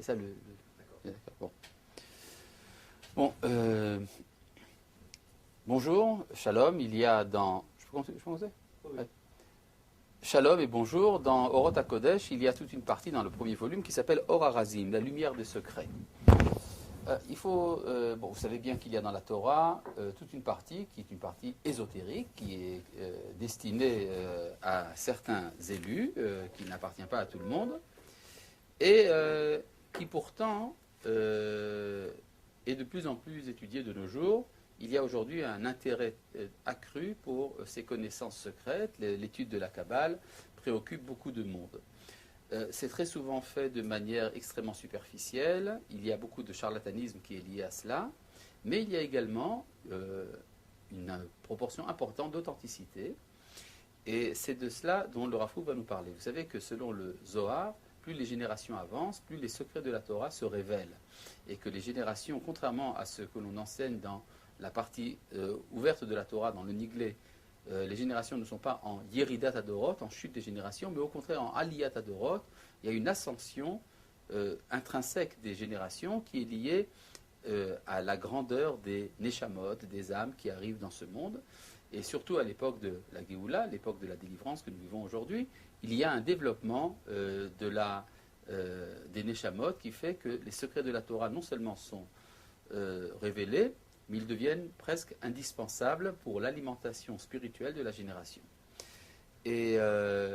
ça d'accord. Bon. Bon, bonjour, shalom, il y a dans... Je peux commencer? Oui. Ouais. Shalom et bonjour, dans Orot HaKodesh, il y a toute une partie dans le premier volume qui s'appelle Or HaRazim, la lumière des secrets. Vous savez bien qu'il y a dans la Torah toute une partie qui est une partie ésotérique, qui est destinée à certains élus, qui n'appartient pas à tout le monde, et qui pourtant est de plus en plus étudiée de nos jours. Il y a aujourd'hui un intérêt accru pour ces connaissances secrètes. L'étude de la Kabbale préoccupe beaucoup de monde. C'est très souvent fait de manière extrêmement superficielle. Il y a beaucoup de charlatanisme qui est lié à cela. Mais il y a également une proportion importante d'authenticité. Et c'est de cela dont le Rav Kook va nous parler. Vous savez que selon le Zohar, plus les générations avancent, plus les secrets de la Torah se révèlent. Et que les générations, contrairement à ce que l'on enseigne dans la partie ouverte de la Torah, dans le Niglé, les générations ne sont pas en Yeridat Adorot, en chute des générations, mais au contraire en Aliyat Adorot. Il y a une ascension intrinsèque des générations qui est liée à la grandeur des Neshamot, des âmes qui arrivent dans ce monde. Et surtout à l'époque de la Géoula, l'époque de la délivrance que nous vivons aujourd'hui, il y a un développement des Neshamot qui fait que les secrets de la Torah non seulement sont révélés, mais ils deviennent presque indispensables pour l'alimentation spirituelle de la génération. Et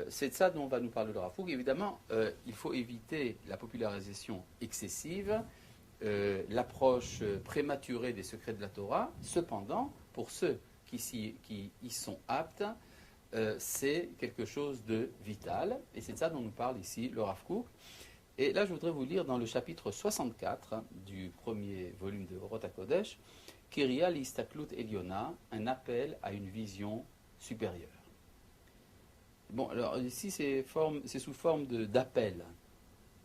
c'est de ça dont va nous parler le Rav Kook. Évidemment, il faut éviter la popularisation excessive, l'approche prématurée des secrets de la Torah. Cependant, pour ceux qui y sont aptes, c'est quelque chose de vital. Et c'est de ça dont nous parle ici le Rav Kook. Et là, je voudrais vous lire dans le chapitre 64 du premier volume de Orot HaKodesh, Kiria l'Istaklut Eliona, un appel à une vision supérieure. Bon, alors ici c'est sous forme d'appel.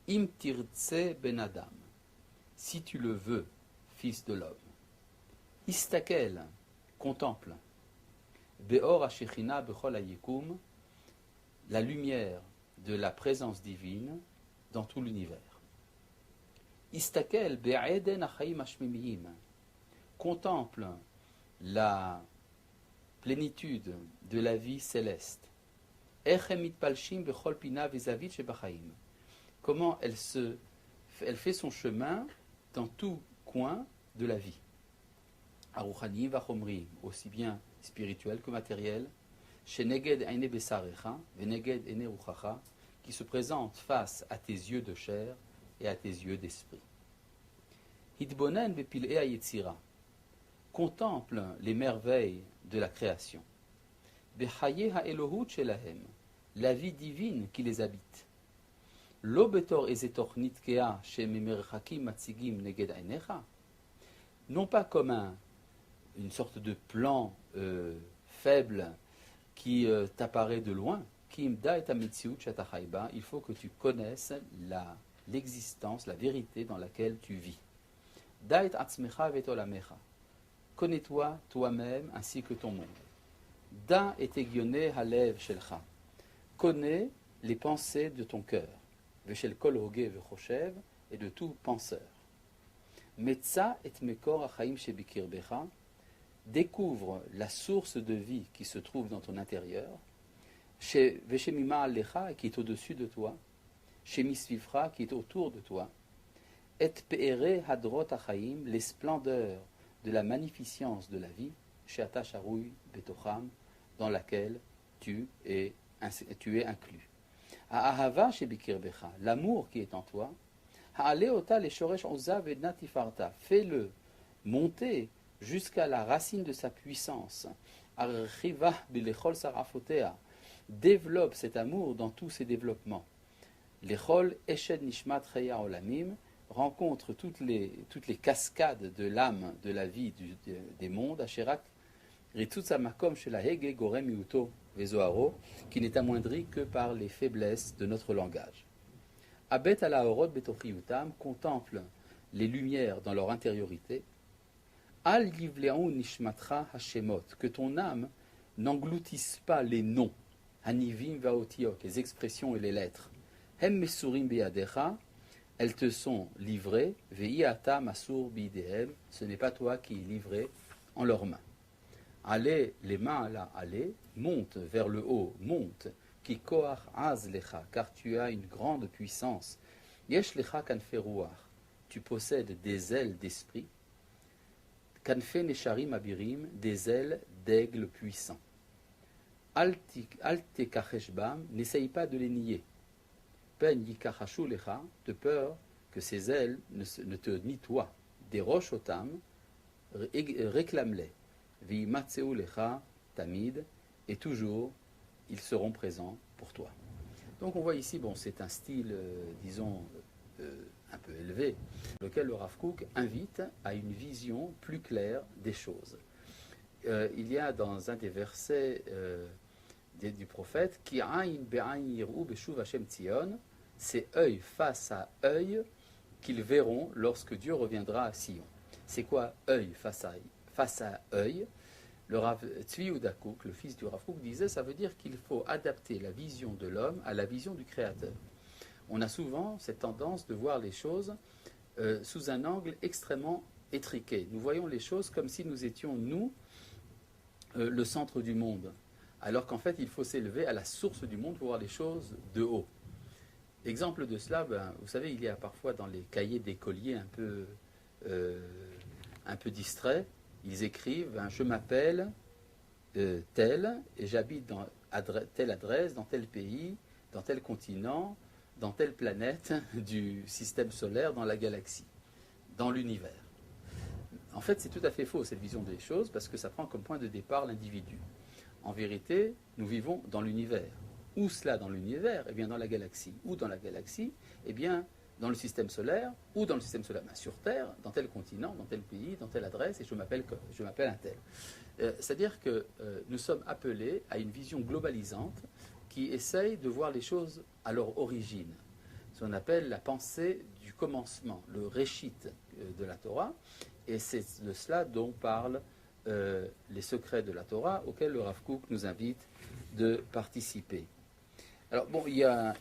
Im tirtse ben Adam, si tu le veux, fils de l'homme. Istakel, contemple. Beor hashechina bechol hayikum, la lumière de la présence divine dans tout l'univers. Istakel be'eden achaim hashmimiyim, contemple la plénitude de la vie céleste. Comment elle fait son chemin dans tout coin de la vie. Aruchani vachomri, aussi bien spirituel que matériel. Sheneged aine besarecha, veneged ene ruchacha, qui se présente face à tes yeux de chair et à tes yeux d'esprit. Hitbonen bepil'e hayetzira, contemple les merveilles de la création. Bechaye ha'elohut shelahem, la vie divine qui les habite. Lo betor ezetor nitkea shememerchakim matzigim neged ainecha, non pas comme une sorte de plan faible qui t'apparaît de loin. Kimda et amitziut shatachaiba, il faut que tu connaisses l'existence, la vérité dans laquelle tu vis. Da'et atzmecha vetolamecha, connais-toi toi-même ainsi que ton monde. Da et egyoné halev shelcha, connais les pensées de ton cœur. Veshel kol hoge vechoshev, et de tout penseur. Metza et mekor achaim shebikirbecha, découvre la source de vie qui se trouve dans ton intérieur. Veshemima alecha, qui est au-dessus de toi. Shemisvifra, qui est autour de toi. Et pe'ere hadrot achaim, les splendeurs de la magnificence de la vie, she'ata sharouy betocham, dans laquelle tu es inclus. Ha'ahava shebikirbecha, l'amour qui est en toi. Ha'aleota leshoresh oza vednatifarta, fais-le monter jusqu'à la racine de sa puissance. Archiva bilechol sarafotea, développe cet amour dans tous ses développements. Lechol eshed nishmat cheya olamim, rencontre toutes les cascades de l'âme, de la vie des mondes, Asherak ritutza makom shelahege gorem miuto vezoharo, qui n'est amoindri que par les faiblesses de notre langage. Abet ala orot betochiyutam, contemple les lumières dans leur intériorité. Al yivleon nishmatra hashemot, que ton âme n'engloutisse pas les noms, hanivim vaotiot, les expressions et les lettres. Hem mesurim beyadecha, elles te sont livrées, ve'iata masur bidehem, ce n'est pas toi qui es livré en leurs mains. Allez, les mains là, allez, monte vers le haut, monte, ki koach az lecha, car tu as une grande puissance. Yesh lecha kanfe ruach, tu possèdes des ailes d'esprit. Kanfe nesharim abirim, des ailes d'aigle puissant. Al te kachesh bam, n'essaye pas de les nier. Pen yikachashu lecha, de peur que ces ailes ne te nient toi. Des roches otam, réclame-les. Vimatseu lecha tamid, et toujours ils seront présents pour toi. Donc on voit ici, bon, c'est un style, disons, un peu élevé, lequel le Rav Kook invite à une vision plus claire des choses. Il y a dans un des versets du prophète, Ki aïn be'aïn yir'u beshuv Hashem Tzion, c'est œil face à œil qu'ils verront lorsque Dieu reviendra à Sion. C'est quoi œil face à œil? Le Rav Tzvi Yehuda Kook, le fils du Rav Kook, disait, ça veut dire qu'il faut adapter la vision de l'homme à la vision du Créateur. On a souvent cette tendance de voir les choses sous un angle extrêmement étriqué. Nous voyons les choses comme si nous étions, nous, le centre du monde, alors qu'en fait, il faut s'élever à la source du monde pour voir les choses de haut. Exemple de cela, vous savez, il y a parfois dans les cahiers d'écoliers un peu distraits, ils écrivent « Je m'appelle tel et j'habite dans telle adresse, dans tel pays, dans tel continent, dans telle planète du système solaire, dans la galaxie, dans l'univers. » En fait, c'est tout à fait faux, cette vision des choses, parce que ça prend comme point de départ l'individu. En vérité, nous vivons dans l'univers. Où cela dans l'univers? Eh bien, dans la galaxie. Où dans la galaxie? Eh bien, dans le système solaire, ou dans le système solaire, sur Terre, dans tel continent, dans tel pays, dans telle adresse, et je m'appelle un tel. C'est-à-dire que nous sommes appelés à une vision globalisante qui essaye de voir les choses à leur origine. Ce qu'on appelle la pensée du commencement, le réchit de la Torah, et c'est de cela dont parlent les secrets de la Torah, auxquels le Rav Kook nous invite de participer. Alors bon, il y a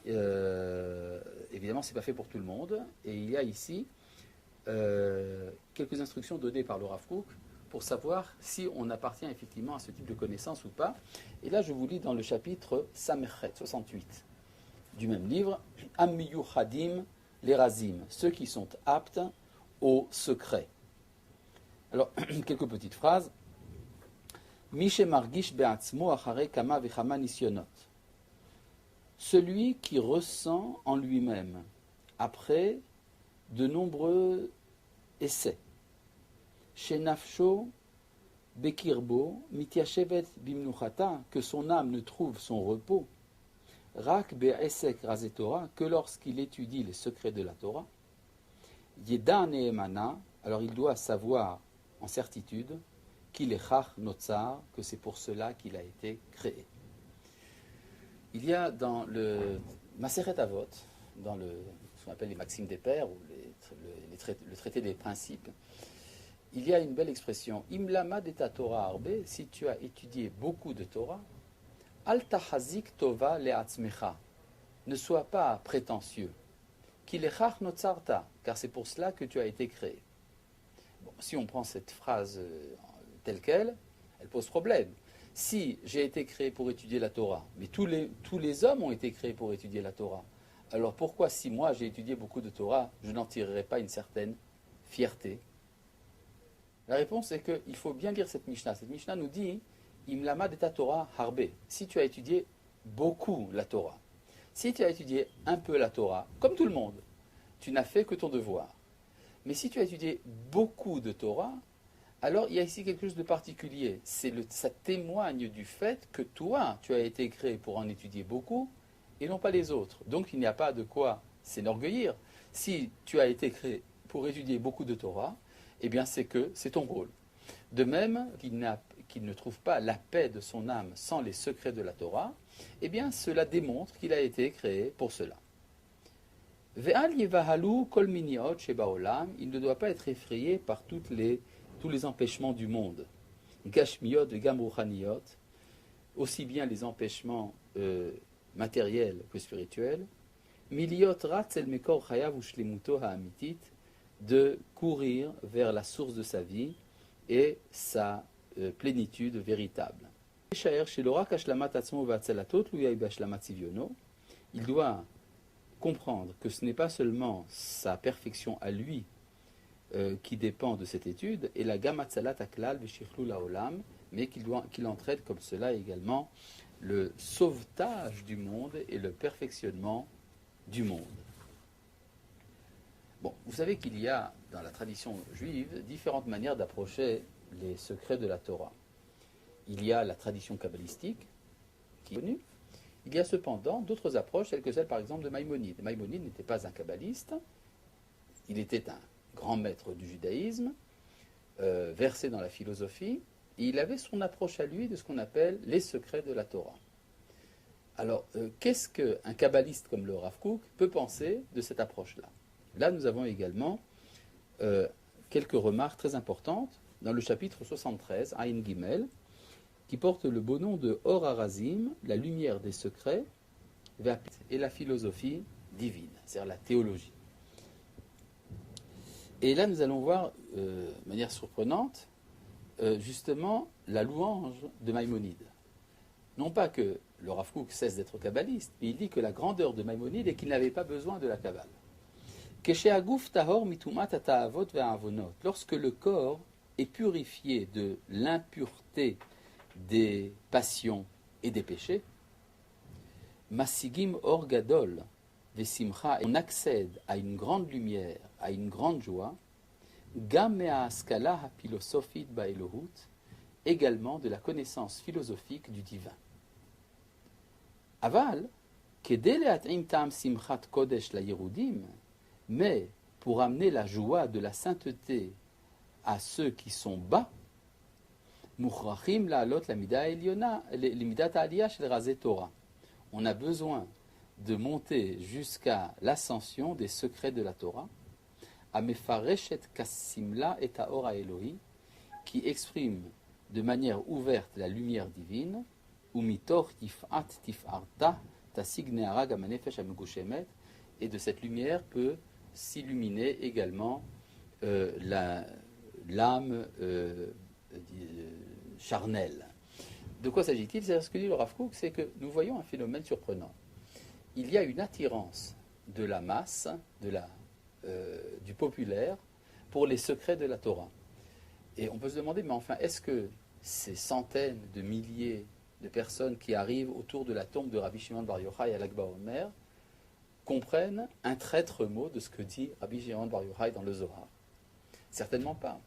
évidemment, c'est pas fait pour tout le monde, et il y a ici quelques instructions données par le Rav Kook pour savoir si on appartient effectivement à ce type de connaissance ou pas. Et là, je vous lis dans le chapitre Samechet 68 du même livre, Am Miyuchadim Lerazim, ceux qui sont aptes au secret. Alors, quelques petites phrases. Mishe margish be'atzmo achare kama vechama nisyonot. Celui qui ressent en lui-même, après de nombreux essais, chez Nafsho Bekirbo, Mityashevet Bimnuchata, que son âme ne trouve son repos, Rak Be'esek Razé Torah, que lorsqu'il étudie les secrets de la Torah, Yeda Neemana, alors il doit savoir en certitude qu'il est Chach Notzar, que c'est pour cela qu'il a été créé. Il y a dans le Maseret Avot, dans ce qu'on appelle les Maximes des Pères, ou le traité des principes, il y a une belle expression, Imlama de ta Torah arbe, si tu as étudié beaucoup de Torah, Al tahazik tova le'atzmecha, ne sois pas prétentieux, qu'il est chach notzarta, car c'est pour cela que tu as été créé. Bon, si on prend cette phrase telle qu'elle, elle pose problème. Si j'ai été créé pour étudier la Torah, mais tous les hommes ont été créés pour étudier la Torah, alors pourquoi si moi j'ai étudié beaucoup de Torah, je n'en tirerai pas une certaine fierté? La réponse est qu'il faut bien lire cette Mishnah. Cette Mishnah nous dit Imlama de ta Torah harbe. Si tu as étudié beaucoup la Torah, si tu as étudié un peu la Torah, comme tout le monde, tu n'as fait que ton devoir. Mais si tu as étudié beaucoup de Torah, alors il y a ici quelque chose de particulier. Ça témoigne du fait que toi, tu as été créé pour en étudier beaucoup et non pas les autres. Donc il n'y a pas de quoi s'enorgueillir. Si tu as été créé pour étudier beaucoup de Torah, eh bien c'est que c'est ton rôle. De même qu'il ne trouve pas la paix de son âme sans les secrets de la Torah, eh bien cela démontre qu'il a été créé pour cela. Ve'al yevahalu kol miniot shebaolam, il ne doit pas être effrayé par tous les empêchements du monde. Gashmiot et gamruchaniot, aussi bien les empêchements matériels que spirituels. Miliot ratzel mekor chayav ushlemuto ha'amitit, de courir vers la source de sa vie et sa plénitude véritable. Il doit comprendre que ce n'est pas seulement sa perfection à lui qui dépend de cette étude, et la gamatzalat aklal v'shichlul haolam, mais qu'il entraîne comme cela également le sauvetage du monde et le perfectionnement du monde. Bon, vous savez qu'il y a dans la tradition juive différentes manières d'approcher les secrets de la Torah. Il y a la tradition kabbalistique, qui est connue. Il y a cependant d'autres approches, telles que celle par exemple de Maïmonide. Maïmonide n'était pas un kabbaliste, il était un grand maître du judaïsme, versé dans la philosophie, et il avait son approche à lui de ce qu'on appelle les secrets de la Torah. Alors, qu'est-ce qu'un kabbaliste comme le Rav Kook peut penser de cette approche-là? Là, nous avons également quelques remarques très importantes dans le chapitre 73, Aïn Gimel, qui porte le beau nom de Or Harazim, la lumière des secrets, et la philosophie divine, c'est-à-dire la théologie. Et là, nous allons voir, de manière surprenante, justement, la louange de Maïmonide. Non pas que le Rav Kook cesse d'être kabbaliste, mais il dit que la grandeur de Maïmonide est qu'il n'avait pas besoin de la Kabbale. Lorsque le corps est purifié de l'impureté des passions et des péchés, Masigim or gadol vesimcha, on accède à une grande lumière, à une grande joie, gam me'askala hapilosophit ba'elohut, également de la connaissance philosophique du divin. Aval, kedei le'at'im ta'am simchat kodesh la yerudim, mais pour amener la joie de la sainteté à ceux qui sont bas, mukhrachim la'alot la mida eliona, l'imidat aliyah shel razé Torah. On a besoin de monter jusqu'à l'ascension des secrets de la Torah, amefareshet kassimla et haor Elohi, qui exprime de manière ouverte la lumière divine, umitor tif'at tif'arta tasig ne'ara gam hanefesh hamegushemet, et de cette lumière peut s'illuminer également l'âme charnelle. De quoi s'agit-il? C'est ce que dit le Rav Kook, c'est que nous voyons un phénomène surprenant. Il y a une attirance de la masse, du populaire, pour les secrets de la Torah. Et on peut se demander, mais enfin, est-ce que ces centaines de milliers de personnes qui arrivent autour de la tombe de Rabbi Shimon Bar Yochai à l'Akba Omer comprennent un traître mot de ce que dit Rabbi Shimon Bar Yochai dans le Zohar? Certainement pas.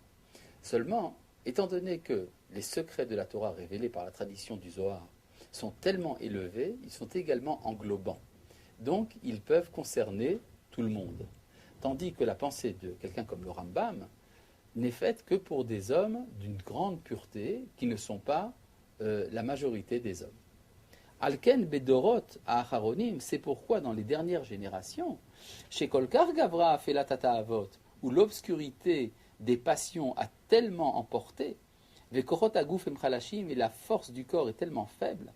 Seulement, étant donné que les secrets de la Torah révélés par la tradition du Zohar sont tellement élevés, ils sont également englobants. Donc, ils peuvent concerner tout le monde. Tandis que la pensée de quelqu'un comme le Rambam n'est faite que pour des hommes d'une grande pureté qui ne sont pas la majorité des hommes. Alken bedorot à Acharonim, c'est pourquoi dans les dernières générations, chez Kolkar Gavra a fait la tata avot, où l'obscurité des passions a tellement emporté, vekorot agouf emchalashim, et la force du corps est tellement faible,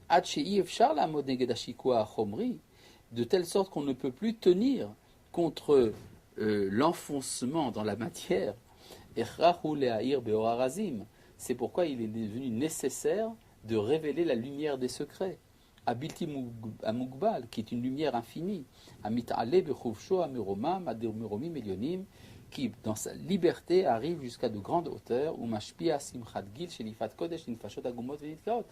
ad shei efshar la mod neged hashikua chomri, de telle sorte qu'on ne peut plus tenir contre l'enfoncement dans la matière. Echrahu le'ahir beor harazim, c'est pourquoi il est devenu nécessaire de révéler la lumière des secrets. Abilti amugbal, qui est une lumière infinie. Amit'ale bechuvsho ameromam adermeromim elionim, qui, dans sa liberté, arrive jusqu'à de grandes hauteurs, ou mashpia simchat gil shelifat kodesh infashot agumot venitkaot,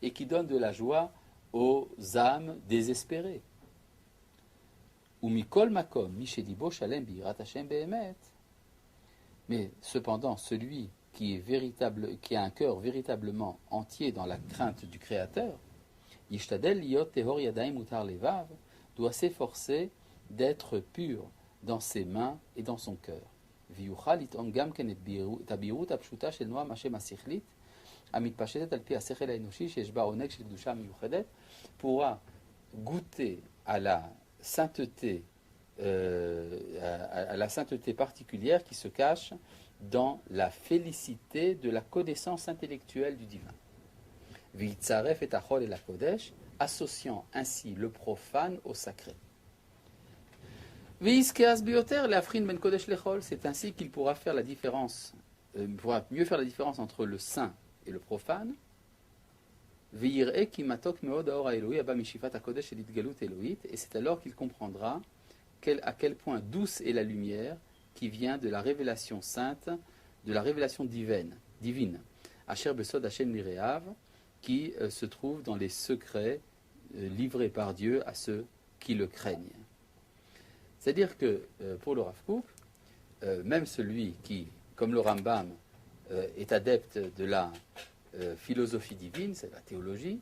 et qui donne de la joie aux âmes désespérées. Ou mikol makom mishelibo shalem birat Hashem behemet. Mais cependant, celui qui a un cœur véritablement entier dans la crainte du Créateur, Yishtadel liot tehor yadaim utar levav, doit s'efforcer d'être pur dans ses mains et dans son cœur. Viyuchal itom gam ken et tabirut apshuta shel noam Hashem asichlit, amitpashetet al pi asechel haenoshi sheyesh ba oneg shel kedusha miyuchedet, pourra goûter à la sainteté, à la sainteté particulière qui se cache dans la félicité de la connaissance intellectuelle du divin. V'itzaref et achol et la kodesh, associant ainsi le profane au sacré. Veiskeas bioter l'afrin ben kodesh lechol, c'est ainsi qu'il pourra faire la différence, pourra mieux faire la différence entre le saint et le profane. Veir'e ki matok meod haor haeloi haba mishifat hakodesh el hitgalut elohit, et c'est alors qu'il comprendra à quel point douce est la lumière qui vient de la révélation sainte, de la révélation divine, Asher besod Hashem lireav, qui se trouve dans les secrets livrés par Dieu à ceux qui le craignent. C'est-à-dire que pour le Rav Kook, même celui qui, comme le Rambam, est adepte de la philosophie divine, c'est la théologie,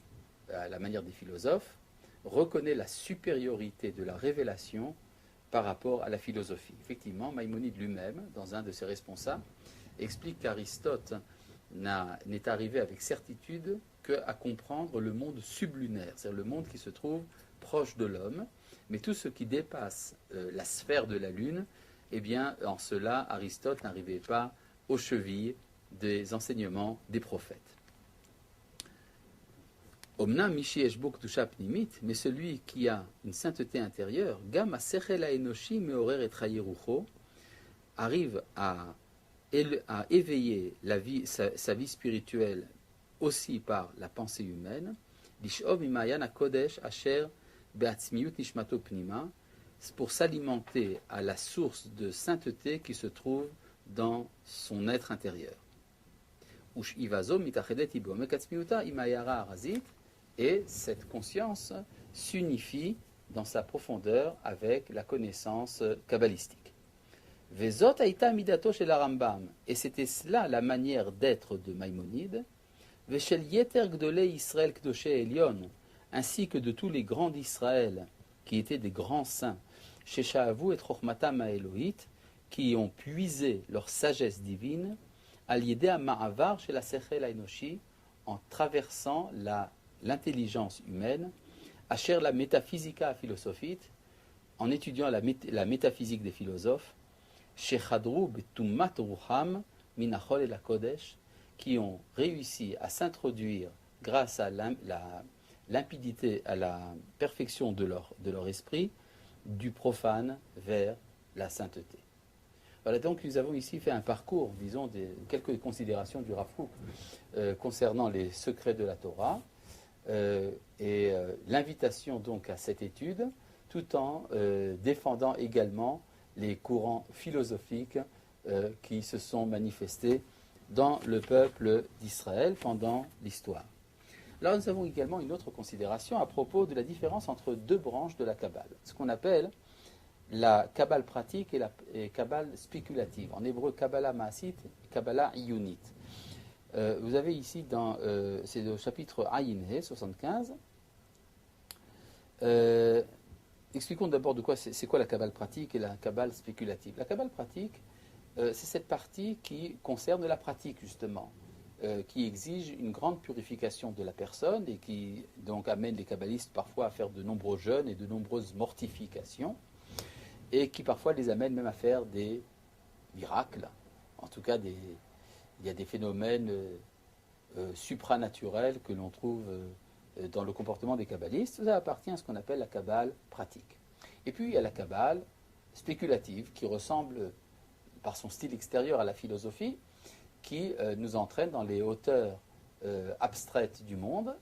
à la manière des philosophes, reconnaît la supériorité de la révélation par rapport à la philosophie. Effectivement, Maïmonide lui-même, dans un de ses responsables, explique qu'Aristote n'est arrivé avec certitude qu'à comprendre le monde sublunaire, c'est-à-dire le monde qui se trouve proche de l'homme, mais tout ce qui dépasse la sphère de la Lune, eh bien, en cela, Aristote n'arrivait pas aux chevilles des enseignements des prophètes. Omna mishi eshbo k'dusha pnimit, mais celui qui a une sainteté intérieure, gam asechel haenoshi meorer et trayirucho, arrive à éveiller sa vie spirituelle aussi par la pensée humaine, lishov imayan hakodesh asher be'atzmiut nishmato pnima, pour s'alimenter à la source de sainteté qui se trouve dans son être intérieur. Et cette conscience s'unifie dans sa profondeur avec la connaissance kabbalistique. Vezot haïta midato shel Rambam, et c'était cela la manière d'être de Maïmonide, veshel yeter gdolei Israël kdoshe Elion, ainsi que de tous les grands d'Israël qui étaient des grands saints, sheshahavu et chochmatam haElohit, qui ont puisé leur sagesse divine, al-yedé ha-ma'avar shel ha-sechel ha-enoshi, en traversant l'intelligence humaine, asher la métaphysica philosophite, en étudiant la métaphysique des philosophes, shechadru betummat ruham minachol et la kodesh, qui ont réussi à s'introduire grâce à limpidité, à la perfection de leur esprit, du profane vers la sainteté. Voilà, donc nous avons ici fait un parcours, disons, quelques considérations du Rav Kook concernant les secrets de la Torah et l'invitation donc à cette étude, tout en défendant également les courants philosophiques qui se sont manifestés dans le peuple d'Israël pendant l'histoire. Là, nous avons également une autre considération à propos de la différence entre deux branches de la Kabbale, ce qu'on appelle la Kabbale pratique et la Kabbale spéculative. En hébreu, Kabbalah Maasit et Kabbalah Iyunit. Vous avez ici, c'est le chapitre Ayin He, 75. Expliquons d'abord c'est quoi la Kabbale pratique et la Kabbale spéculative. La Kabbale pratique, c'est cette partie qui concerne la pratique, justement, qui exige une grande purification de la personne et qui donc amène les kabbalistes parfois à faire de nombreux jeûnes et de nombreuses mortifications, et qui parfois les amène même à faire des miracles. En tout cas, il y a des phénomènes supranaturels que l'on trouve dans le comportement des kabbalistes. Ça appartient à ce qu'on appelle la kabbale pratique. Et puis il y a la kabbale spéculative qui ressemble par son style extérieur à la philosophie, qui nous entraîne dans les hauteurs abstraites du monde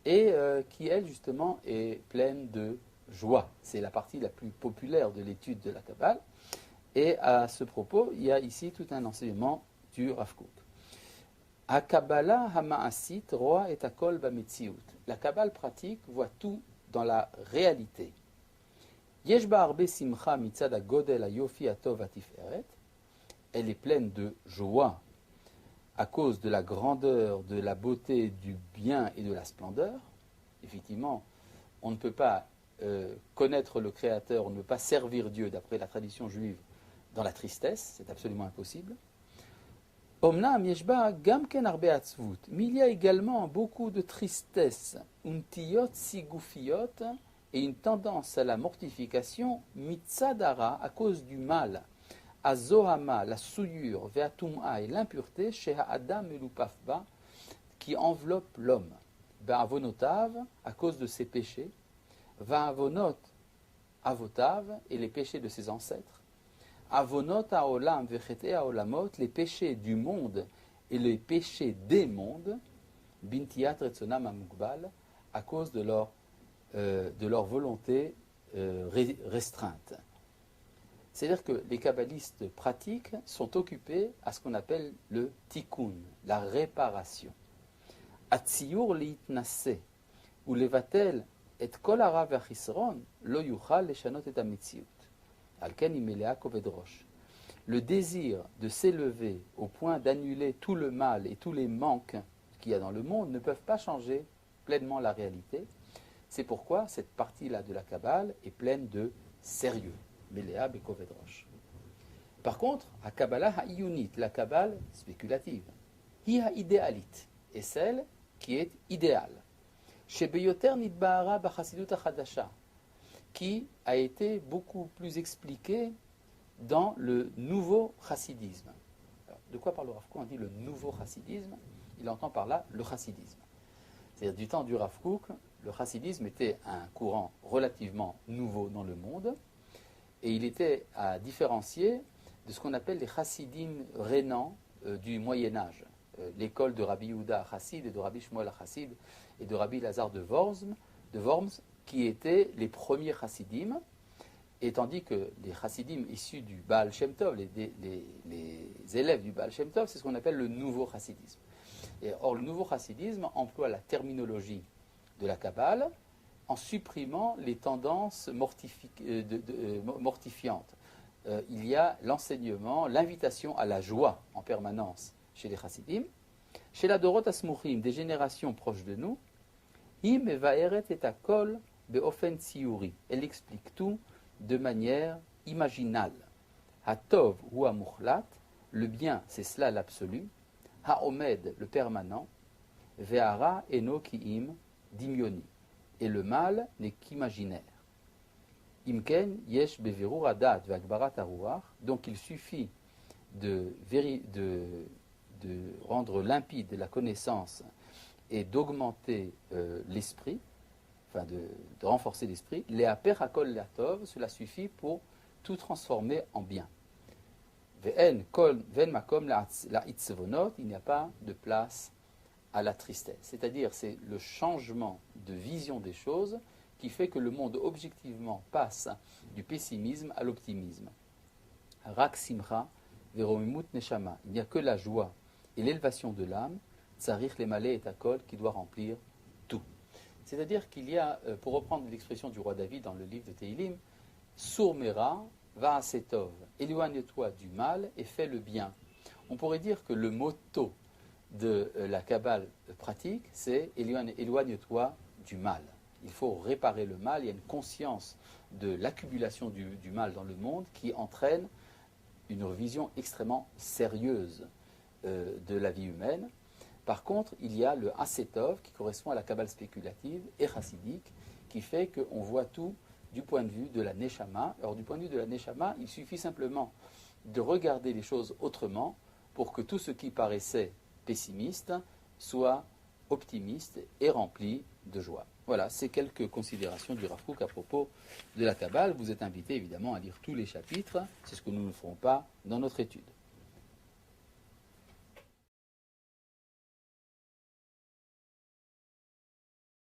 et qui, elle, justement, est pleine de joie. C'est la partie la plus populaire de l'étude de la Kabbale. Et à ce propos, il y a ici tout un enseignement du Rav Kook. Ha-Kabbalah ha-ma'asit roa et akol ba-metziut. La Kabbale pratique voit tout dans la réalité. Yesh ba harbe simcha mitzad ha-godel ha-yofi ha-tov ha-tiferet. Elle est pleine de joie à cause de la grandeur, de la beauté, du bien et de la splendeur. Effectivement, on ne peut pas connaître le Créateur, on ne peut pas servir Dieu, d'après la tradition juive, dans la tristesse, c'est absolument impossible. Omnam yeshba gam ken arbe atzvut, mais il y a également beaucoup de tristesse, untiyot sigoufiot, et une tendance à la mortification, mitzadara, à cause du mal, azohama, la souillure, veatum'a, et l'impureté, sheha adam elupafba, qui enveloppe l'homme, ve'avonotav, à cause de ses péchés, ve'avonot avotav, et les péchés de ses ancêtres. Avonot haolam vechete haolamot, les péchés du monde et les péchés des mondes, bintiat retzonam amugbal, à cause de leur volonté restreinte. C'est-à-dire que les kabbalistes pratiques sont occupés à ce qu'on appelle le tikkun, la réparation. Atziyur liitnasse, ou levatel et kol hara v'achisron, lo yuchal leshanot et hametziut. Alken imelea koved rosh. Le désir de s'élever au point d'annuler tout le mal et tous les manques qu'il y a dans le monde ne peuvent pas changer pleinement la réalité. C'est pourquoi cette partie-là de la Kabbale est pleine de sérieux. Melea bekoved rosh. Par contre, à Kabbalah ha'iyunit, la Kabbale spéculative, hi ha'idéalite, est celle qui est idéale. Shebeyoter nidba'ara b'chasidut ha'chadasha, qui a été beaucoup plus expliquée dans le nouveau chassidisme. Alors, de quoi parle le Rav Kook? On dit le nouveau chassidisme, il entend par là le chassidisme. C'est-à-dire du temps du Rav Kook, le chassidisme était un courant relativement nouveau dans le monde, et il était à différencier de ce qu'on appelle les chassidim rénants du Moyen-Âge. L'école de Rabbi Yehuda Chassid et de Rabbi Shmuel Chassid et de Rabbi Lazare de Worms, qui étaient les premiers chassidim, et tandis que les chassidim issus du Baal Shem Tov, les élèves du Baal Shem Tov, c'est ce qu'on appelle le nouveau chassidisme. Or, le nouveau chassidisme emploie la terminologie de la Kabbale en supprimant les tendances mortifiantes. Il y a l'enseignement, l'invitation à la joie en permanence chez les chassidim. Chez la Dorot Asmuchim, des générations proches de nous, Im evaeret et akol beofen tziyuri. Elle explique tout de manière imaginale. Hatov ou amuchlat, le bien c'est cela l'absolu. Haomed, le permanent. Ve'ara eno ki'im dimioni. Et le mal n'est qu'imaginaire. Imken yesh beverur adat ve'agbarat haruach. Donc il suffit de rendre limpide la connaissance et d'augmenter l'esprit, enfin de renforcer l'esprit. Le'aper hakol le'atov, cela suffit pour tout transformer en bien. Ve'en makom la'itzvonot, il n'y a pas de place à la tristesse. C'est-à-dire, c'est le changement de vision des choses qui fait que le monde objectivement passe du pessimisme à l'optimisme. Rak simcha veromimut neshama. Il n'y a que la joie et l'élévation de l'âme, tsarich lemalé et akol, qui doit remplir tout. C'est-à-dire qu'il y a, pour reprendre l'expression du roi David dans le livre de Tehilim, Sourmera va à setov, éloigne-toi du mal et fais le bien. On pourrait dire que le motto de la Kabbale pratique, c'est éloigne-toi du mal. Il faut réparer le mal. Il y a une conscience de l'accumulation du mal dans le monde qui entraîne une vision extrêmement sérieuse de la vie humaine. Par contre, il y a le Hasetov qui correspond à la Kabbale spéculative et chassidique qui fait qu'on voit tout du point de vue de la Neshama. Alors, du point de vue de la Neshama, il suffit simplement de regarder les choses autrement pour que tout ce qui paraissait pessimiste soit optimiste et rempli de joie. Voilà, c'est quelques considérations du Rav Kook à propos de la Kabbale. Vous êtes invité évidemment à lire tous les chapitres, c'est ce que nous ne ferons pas dans notre étude.